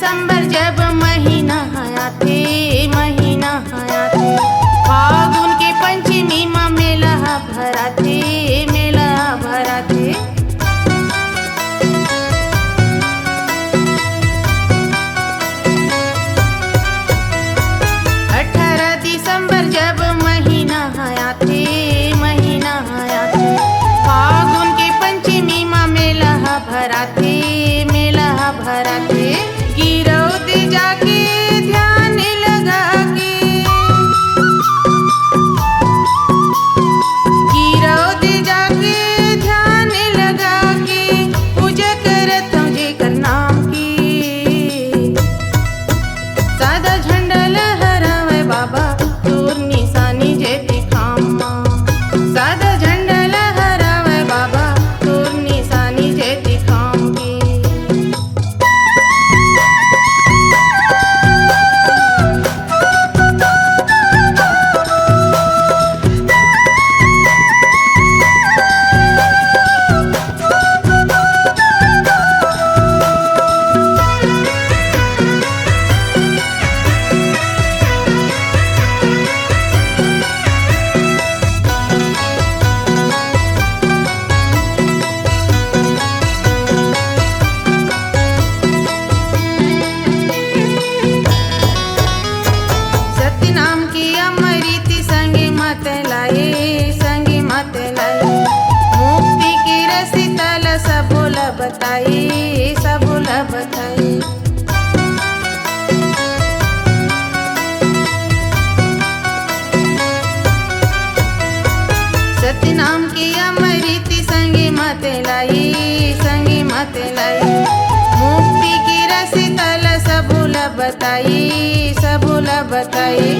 दिसंबर जब महीना आया थे, महीना आया थे, फागुन के पंचमी माँ मेला भरा थे, मेला भरा थे। 18 दिसंबर जब महीना आया थे, महीना आया थे, फागुन के पंचमी माँ मेला भरा थे, मेला भरा थे। गिरौती जाके ध्यान लगा के, गिरौती जाके ध्यान लगा के, पूजा करत हूँ जेकर नाम की। सादा झंडा लहरावे बाबा तोर निशानी जेती खामा, सादा झंडा लहरावे बाबा तोर निशानी जेती खाम की। सतनाम की अमृति संगे मत लाए, संगे मत लाए, मुक्ति की रसितल सबोल बताए, सबोल बताए। सतनाम की अमृति संगे मत लाई, संगे मत लाई, मुक्ति की रसितल सबोल बताई, सबोल बताई।